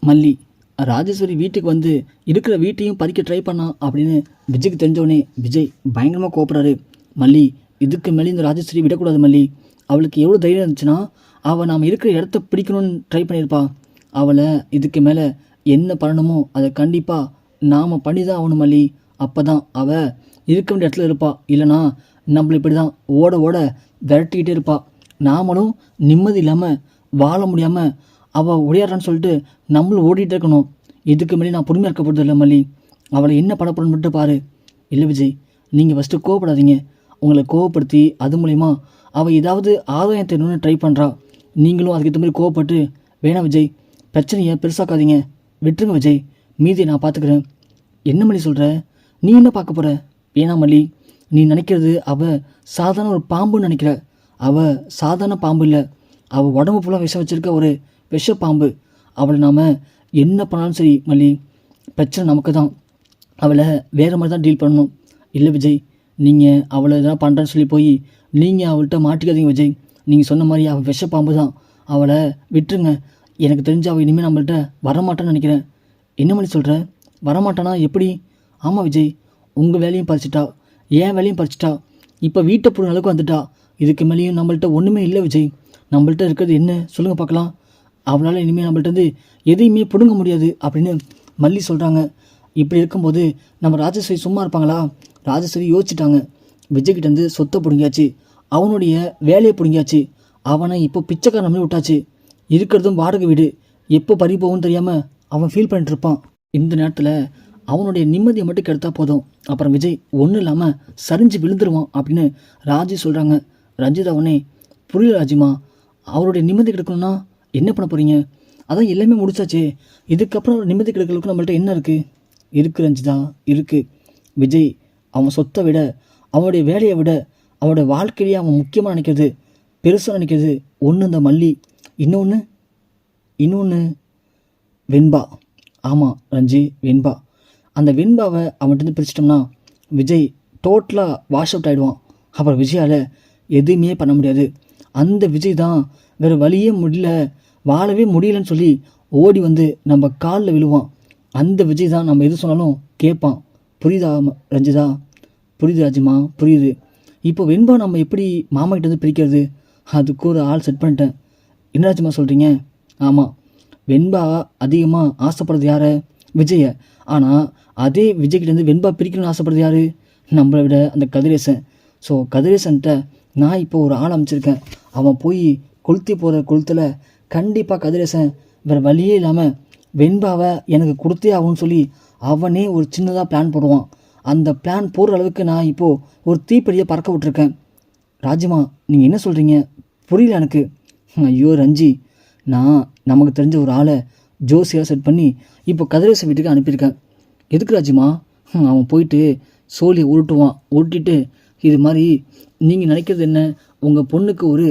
மல்லி ராஜேஸ்வரி வீட்டுக்கு வந்து இருக்கிற வீட்டையும் பறிக்க ட்ரை பண்ணான் அப்படின்னு விஜய்க்கு தெரிஞ்சவொடனே விஜய் பயங்கரமாக கோபப்படுறாரு. மல்லி, இதுக்கு மேலே இந்த ராஜேஸ்வரி விடக்கூடாது மல்லி. அவளுக்கு எவ்வளோ தைரியம் இருந்துச்சுன்னா அவள் நாம் இருக்கிற இடத்த பிடிக்கணும்னு ட்ரை பண்ணியிருப்பா. அவளை இதுக்கு மேலே என்ன பண்ணணுமோ அதை கண்டிப்பாக நாம் பண்ணி தான் ஆகணும் மல்லி. அப்போ தான் அவள் இருக்க வேண்டிய இடத்துல இருப்பாள். இல்லைனா நம்மளை இப்படி தான் ஓட ஓட விரட்டிக்கிட்டே இருப்பாள். நாமளும் நிம்மதி இல்லாமல் வாழ முடியாமல் அவள் உடையாடுறான்னு சொல்லிட்டு நம்மளும் ஓடிட்டு இருக்கணும். இதுக்கு மேலே நான் பொறுமையாக இருக்க போகிறது இல்லை மல்லி. அவளை என்ன பண்ண போகிறேன்னு மட்டும் பாரு. இல்லை விஜய், நீங்கள் ஃபஸ்ட்டு கோவப்படாதீங்க. உங்களை கோவப்படுத்தி அது மூலிமா அவள் ஏதாவது ஆதாயம் தேடணும்னு ட்ரை பண்ணுறா. நீங்களும் அதுக்கேற்ற மாதிரி கோவப்பட்டு வேணாம் விஜய், பிரச்சனையை பெருசாக்காதீங்க, விட்டுருங்க விஜய், மீதியை நான் பார்த்துக்கிறேன். என்ன மல்லி சொல்கிற? நீ என்ன பார்க்க போகிற? வேணாம் மல்லி, நீ நினைக்கிறது அவள் சாதாரண ஒரு பாம்புன்னு நினைக்கிற. அவள் சாதாரண பாம்பு இல்லை. அவள் உடம்பு ஃபுல்லாக விஷம் வச்சுருக்க ஒரு விஷ பாம்பு. அவளை நாம் என்ன பண்ணாலும் சரி மல்லி, பிரச்சனை நமக்கு தான். அவளை வேறு மாதிரி தான் டீல் பண்ணணும். இல்லை விஜய், நீங்கள் அவளை எதாவது பண்ணுறேன்னு சொல்லி போய் நீங்கள் அவள்கிட்ட மாட்டிக்காதீங்க விஜய். நீங்கள் சொன்ன மாதிரி அவள் விஷ பாம்பு தான். அவளை விட்டுருங்க. எனக்கு தெரிஞ்ச அவள் இனிமேல் நம்மள்கிட்ட வரமாட்டான்னு நினைக்கிறேன். என்ன மல்லி சொல்கிற? வரமாட்டானா எப்படி? ஆமாம் விஜய், உங்கள் வேலையும் பறிச்சிட்டா, என் வேலையும் பறிச்சிட்டா, இப்போ வீட்டை போடுற அளவுக்கு வந்துட்டா. இதுக்கு மேலேயும் நம்மள்கிட்ட ஒன்றுமே இல்லை விஜய். நம்மள்கிட்ட இருக்கிறது என்ன சொல்லுங்கள் பார்க்கலாம். அவளால் இனிமேல் நம்மள்ட்ட வந்து எதையுமே பிடுங்க முடியாது அப்படின்னு மல்லி சொல்கிறாங்க. இப்படி இருக்கும்போது நம்ம ராஜேஸ்வரி சும்மா இருப்பாங்களா? ராஜேஸ்வரி யோசிச்சுட்டாங்க. விஜய்கிட்டேருந்து சொத்தை பிடுங்கியாச்சு, அவனுடைய வேலையை பிடுங்கியாச்சு, அவனை இப்போ பிச்சைக்காரன் மாதிரி விட்டாச்சு. இருக்கிறதும் வாடகை வீடு. எப்போ பறி போகும்னு தெரியாமல் அவன் ஃபீல் பண்ணிட்டு இருப்பான். இந்த நேரத்தில் அவனுடைய நிம்மதியை மட்டும் கெடுத்தா போதும், அப்புறம் விஜய் ஒன்றும் இல்லாமல் சரிஞ்சு விழுந்துருவான் அப்படின்னு ராஜி சொல்கிறாங்க. ரஞ்சிதா உடனே, புரியல ராஜிமா, அவருடைய நிம்மதி கெடுக்கணும்னா என்ன பண்ண போகிறீங்க? அதான் எல்லாமே முடிச்சாச்சே, இதுக்கப்புறம் நிம்மதி கெடுக்கிறதுக்கு நம்மள்ட்ட என்ன இருக்குது? இருக்குது ரஞ்சிதா, இருக்குது. விஜய் அவன் சொத்தை விட, அவனுடைய வேலையை விட, அவனுடைய வாழ்க்கையிலேயே அவன் முக்கியமாக நினைக்கிறது, பெருசாக நினைக்கிறது ஒன்று இந்த மல்லி, இன்னொன்று வெண்பா. ஆமாம் ரஞ்சி, வெண்பா. அந்த வெண்பாவை அவன்கிட்ட பிரிச்சிட்டோம்னா விஜய் டோட்டலாக வாஷ் அவுட் ஆகிடுவான். அப்புறம் விஜயால் எதுவுமே பண்ண முடியாது. அந்த விஜய் தான் வேறு வழியே முடியல, வாழவே முடியலன்னு சொல்லி ஓடி வந்து நம்ம காலில் விழுவான். அந்த விஜய் தான் நம்ம எது சொன்னாலும் கேட்பான். புரியுதா ரஞ்சிதா? புரியுது ராஜிமா, புரியுது. இப்போ வெண்பா நம்ம எப்படி மாமா கிட்ட வந்து பிரிக்கிறது? அதுக்கு ஒரு ஆள் செட் பண்ணிட்டேன். என்ன ராஜிமா சொல்கிறீங்க? ஆமாம், வெண்பா அதிகமாக ஆசைப்படுறது யாரை? விஜயை. ஆனால் அதே விஜய்கிட்டேருந்து வெண்பா பிரிக்கணும்னு ஆசைப்படுறது யார்? நம்மளை விட அந்த கதிரேசன். ஸோ கதிரேசன்கிட்ட நான் இப்போ ஒரு ஆள் அமைச்சிருக்கேன். அவன் போய் கொளுத்தி போகிற கொளுத்தில் கண்டிப்பாக கதிரேசன் வேறு வழியே இல்லாமல் வெண்பாவை எனக்கு கொடுத்தே ஆகும்னு சொல்லி அவனே ஒரு சின்னதாக பிளான் போடுவான். அந்த பிளான் போடுற அளவுக்கு நான் இப்போது ஒரு தீப்பெட்டியை பறக்க விட்டுருக்கேன். ராஜிமா, நீங்கள் என்ன சொல்கிறீங்க? புரியல எனக்கு. ஐயோ ரஞ்சி, நான் நமக்கு தெரிஞ்ச ஒரு ஆளை ஜோசியாக செட் பண்ணி இப்போ கதிரேசன் வீட்டுக்கு அனுப்பியிருக்கேன். எதுக்கு ராஜிமா? அவன் போயிட்டு சோழியை உருட்டுவான். உருட்டிட்டு இது மாதிரி நீங்கள் நினைக்கிறது என்ன, உங்கள் பொண்ணுக்கு ஒரு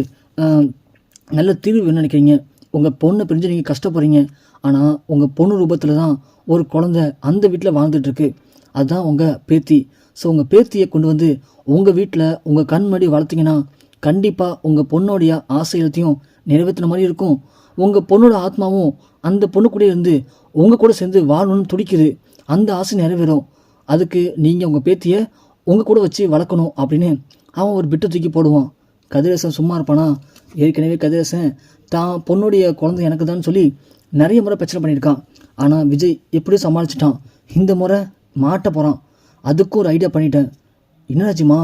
நல்ல தீர்வு வேணும்னு நினைக்கிறீங்க, உங்கள் பொண்ணை பிரிஞ்சு நீங்கள் கஷ்டப்படுறீங்க, ஆனால் உங்கள் பொண்ணு ரூபத்தில் தான் ஒரு குழந்தை அந்த வீட்டில் வாழ்ந்துட்டுருக்கு, அதுதான் உங்கள் பேத்தி. ஸோ உங்கள் பேத்தியை கொண்டு வந்து உங்கள் வீட்டில் உங்கள் கண் முன்னாடி வளர்த்திங்கன்னா கண்டிப்பாக உங்கள் பொண்ணோடைய ஆசையத்தையும் நிறைவேற்றின மாதிரி இருக்கும். உங்கள் பொண்ணோட ஆத்மாவும் அந்த பொண்ணு கூட இருந்து உங்கள் கூட சேர்ந்து வாழணும்னு துடிக்குது. அந்த ஆசை நிறைவேறும். அதுக்கு நீங்கள் உங்கள் பேத்தியை உங்கள் கூட வச்சு வளர்க்கணும் அப்படின்னு அவன் ஒரு பிட்டை தூக்கி போடுவான். கதிரேசன் சும்மா இருப்பானா? ஏற்கனவே கதிரேசன் தான் பொண்ணுடைய குழந்தை எனக்கு தான் சொல்லி நிறைய முறை பிரச்சனை பண்ணியிருக்கான். ஆனால் விஜய் எப்படியும் சமாளிச்சிட்டான். இந்த முறை மாட்ட போகிறான். அதுக்கும் ஒரு ஐடியா பண்ணிட்டேன். என்ன ராஜிமா,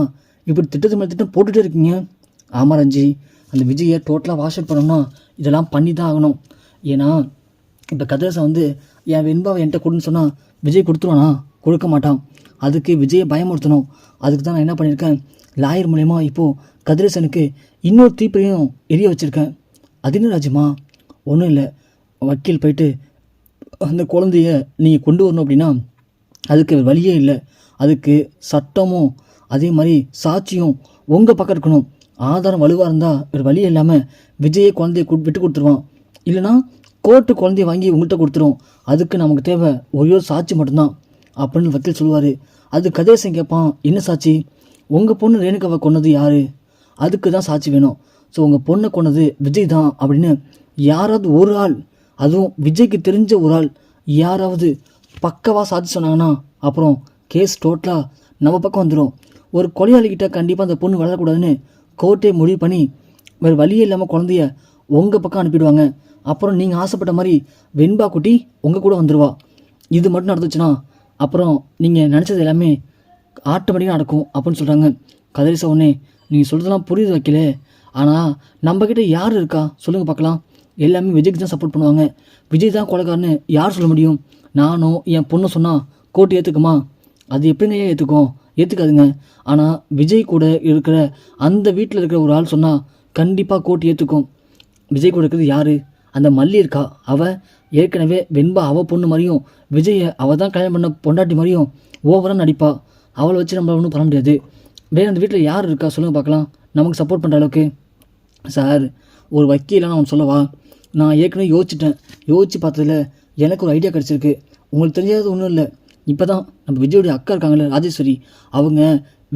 இப்படி திட்டத்து மேலே திட்டம் போட்டுகிட்டே இருக்கீங்க? ஆமாம் ரஞ்சி, அந்த விஜயை டோட்டலாக வாஷ் அவுட் பண்ணணும்னா இதெல்லாம் பண்ணி தான் ஆகணும். ஏன்னா இப்போ கதிரேசன் வந்து என் வெண்பாவை என்கிட்ட கொடுன்னு சொன்னால் விஜய் கொடுத்துருவானா? கொடுக்க மாட்டான். அதுக்கு விஜயை பயமுறுத்தணும். அதுக்கு தான் நான் என்ன பண்ணியிருக்கேன், லாயர் மூலயமா இப்போது கதிரேசனுக்கு இன்னொரு தீப்பையும் எரிய வச்சுருக்கேன். அது என்ன ராஜிமா? ஒன்றும் இல்லை, வக்கீல் போயிட்டு அந்த குழந்தைய நீங்கள் கொண்டு வரணும் அப்படின்னா அதுக்கு வழியே இல்லை. அதுக்கு சட்டமும் அதே மாதிரி சாட்சியும் உங்கள் பக்கம் இருக்கணும். ஆதாரம் வலுவாக இருந்தால் வேறு வழியே இல்லாமல் விஜயை குழந்தைய விட்டு கொடுத்துருவான். இல்லைனா கோர்ட்டு குழந்தைய வாங்கி உங்கள்கிட்ட கொடுத்துரும். அதுக்கு நமக்கு தேவை ஒரே சாட்சி மட்டும்தான் அப்படின்னு வக்கீல் சொல்லுவார். அது கதிரேசன் கேட்பான், என்ன சாட்சி? உங்கள் பொண்ணு ரேணுகாவை கொன்னது யார்? அதுக்கு தான் சாட்சி வேணும். ஸோ உங்கள் பொண்ணை கொன்னது விஜய் தான் அப்படின்னு யாராவது ஒரு ஆள் அதுவும் விஜய்க்கு தெரிஞ்ச ஒரு ஆள் யாராவது பக்கவாக சாட்சி சொன்னாங்கன்னா அப்புறம் கேஸ் டோட்டலாக நம்ம பக்கம் வந்துடும். ஒரு கொலையாளிகிட்ட கண்டிப்பாக அந்த பொண்ணு வளரக்கூடாதுன்னு கோர்ட்டே முடிவு பண்ணி வேறு வழியே இல்லாமல் குழந்தைய உங்கள் பக்கம் அனுப்பிடுவாங்க. அப்புறம் நீங்கள் ஆசைப்பட்ட மாதிரி வெண்பா குட்டி உங்கள் கூட வந்துடுவா. இது மட்டும் நடந்துச்சுன்னா அப்புறம் நீங்கள் நினச்சது எல்லாமே ஆட்டோமேட்டிக்காக நடக்கும் அப்படின்னு சொல்கிறாங்க. கதிரேசன் உடனே நீங்கள் சொல்கிறதெல்லாம் புரியுது வைக்கல, ஆனால் நம்மக்கிட்ட யார் இருக்கா சொல்லுங்கள் பார்க்கலாம். எல்லாமே விஜய்க்கு தான் சப்போர்ட் பண்ணுவாங்க. விஜய் தான் கொலைக்காரன்னு யார் சொல்ல முடியும்? நானும் என் பொண்ணு சொன்னால் கோர்ட்டு ஏற்றுக்குமா? அது எப்படிங்க ஏற்றுக்கும்? ஏற்றுக்காதுங்க. ஆனால் விஜய் கூட இருக்கிற அந்த வீட்டில் இருக்கிற ஒரு ஆள் சொன்னால் கண்டிப்பாக கோர்ட்டு ஏற்றுக்கும். விஜய் கூட இருக்கிறது யார்? அந்த மல்லி இருக்கா, அவள் ஏற்கனவே வெண்பா அவள் பொண்ணு மாதிரியும் விஜயை அவள் தான் கல்யாணம் பண்ண பொண்டாட்டி மாதிரியும் ஓவராக நடிப்பா. அவளை வச்சு நம்மள ஒன்றும் பண்ண முடியாது. வேறு அந்த வீட்டில் யார் இருக்கா சொல்லுங்கள் பார்க்கலாம் நமக்கு சப்போர்ட் பண்ணுற அளவுக்கு. சார், ஒரு வக்கீலாக நான் சொல்லவா? நான் ஏற்கனவே யோசித்து பார்த்ததில் எனக்கு ஒரு ஐடியா கிடச்சிருக்கு. உங்களுக்கு தெரியாதது ஒன்றும் இல்லை. இப்போ தான் நம்ம விஜயோடைய அக்கா இருக்காங்கல்ல ராஜேஸ்வரி, அவங்க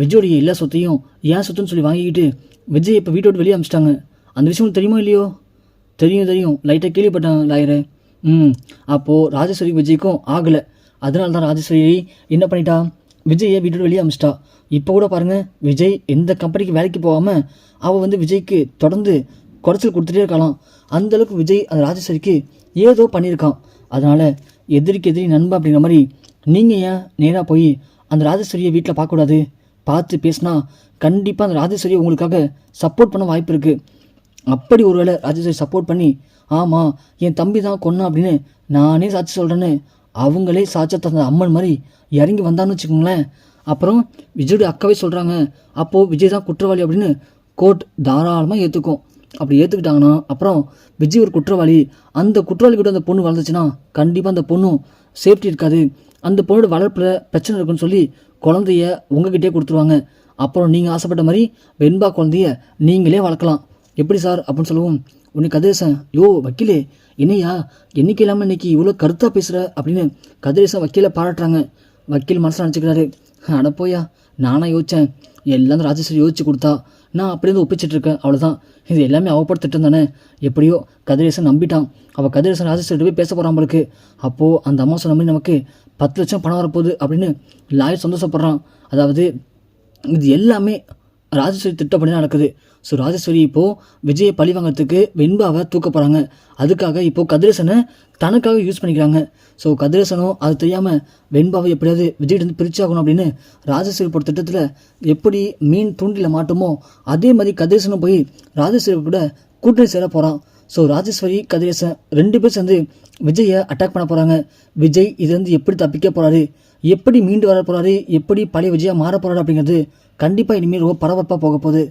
விஜயோடைய எல்லா சொத்தையும் ஏன் சொத்துன்னு சொல்லி வாங்கிக்கிட்டு விஜய் இப்போ வீட்டை விட்டு வெளியே அனுப்பிச்சிட்டாங்க. அந்த விஷயம் உங்களுக்கு தெரியுமோ இல்லையோ? தெரியும், லைட்டாக கேள்விப்பட்டேன் லாயரை. அப்போது ராஜேஸ்வரி விஜய்க்கும் ஆகலை. அதனால தான் ராஜேஸ்வரி என்ன பண்ணிட்டா, விஜயை வீட்டோட வெளியே அமிச்சிட்டா. இப்போ கூட பாருங்கள், விஜய் எந்த கம்பெனிக்கு வேலைக்கு போகாமல் அவள் விஜய்க்கு தொடர்ந்து குறைச்சல் கொடுத்துட்டே இருக்கலாம். அந்தளவுக்கு விஜய் அந்த ராஜேஸ்வரிக்கு ஏதோ பண்ணியிருக்கான். அதனால் எதிரிக்கு எதிரி நண்பா அப்படிங்கிற மாதிரி நீங்கள் ஏன் நேராக போய் அந்த ராஜேஸ்வரியை வீட்டில் பார்க்கக்கூடாது? பார்த்து பேசினா கண்டிப்பாக அந்த ராஜேஸ்வரியை உங்களுக்காக சப்போர்ட் பண்ண வாய்ப்பு இருக்குது. அப்படி ஒரு வேளை ராஜேஸ்வரி சப்போர்ட் பண்ணி ஆமாம் என் தம்பி தான் கொன்னா அப்படின்னு நானே சாட்சி சொல்கிறேன்னு அவங்களே சாட்சியை தந்த அம்மன் மாதிரி இறங்கி வந்தான்னு வச்சுக்கோங்களேன். அப்புறம் விஜயோட அக்காவே சொல்கிறாங்க, அப்போது விஜய் தான் குற்றவாளி அப்படின்னு கோர்ட் தாராளமாக ஏற்றுக்கும். அப்படி ஏற்றுக்கிட்டாங்கன்னா அப்புறம் விஜய் ஒரு குற்றவாளி, அந்த குற்றவாளி கூட அந்த பொண்ணு வளர்ந்துச்சுன்னா கண்டிப்பாக அந்த பொண்ணும் சேஃப்டி இருக்காது. அந்த பொண்ணோட வளர்ப்பில் பிரச்சனை இருக்குன்னு சொல்லி குழந்தைய உங்ககிட்டே கொடுத்துருவாங்க. அப்புறம் நீங்கள் ஆசைப்பட்ட மாதிரி வெண்பா குழந்தைய நீங்களே வளர்க்கலாம். எப்படி சார் அப்படின்னு சொல்லுவோம். உன்னை கதிரேசன், வக்கீலே என்னையா என்னைக்கு இல்லாமல் இன்னைக்கு இவ்வளோ கருத்தாக பேசுகிற அப்படின்னு கதிரேசன் வக்கீலை பாராட்டுறாங்க. வக்கீல் மனசில் நினச்சிக்கிறாரு, அடப்போயா நானாக யோசித்தேன், எல்லாம் ராஜேஸ்வரி யோசிச்சு கொடுத்தா, நான் அப்படியே ஒப்பிச்சிட்ருக்கேன், அவ்வளோதான். இது எல்லாமே அவப்பட திட்டம் தானே. எப்படியோ கதிரேசன் நம்பிட்டான். அவள் கதிரேசன் ராஜேஸ்வரி போய் பேச போகிறான் நம்மளுக்கு. அப்போது அந்த அம்மா சொன்ன மாதிரி நமக்கு 10 லட்சம் பணம் வரப்போகுது அப்படின்னு லாயர் சந்தோஷப்படுறான். அதாவது இது எல்லாமே ராஜேஸ்வரி திட்டப்படி நடக்குது. ஸோ ராஜேஸ்வரி இப்போது விஜயை பழி வாங்கிறதுக்கு வெண்பாவை தூக்க போகிறாங்க. அதுக்காக இப்போது கதிரேசனை தனக்காக யூஸ் பண்ணிக்கிறாங்க. ஸோ கதிரேசனும் அது தெரியாமல் வெண்பாவை எப்படியாவது விஜய்கிட்ட பிரிச்சாகணும் அப்படின்னு ராஜேஸ்வரி போட்ட திட்டத்தில் எப்படி மீன் தூண்டில் மாட்டுமோ அதே மாதிரி கதிரேசனும் போய் ராஜேஸ்வரி கூட கூட்டணி சேர போகிறான். ஸோ ராஜேஸ்வரி கதிரேசன் 2 பேர் சேர்ந்து விஜயை அட்டாக் பண்ண போகிறாங்க. விஜய் இதுலேருந்து எப்படி தப்பிக்க போகிறாரு, எப்படி மீண்டு வர போகிறாரு, எப்படி பழைய விஜயா மாற போகிறாரு அப்படிங்கிறது கண்டிப்பாக இனிமேல் ரொம்ப பரபரப்பாக போக போகுது.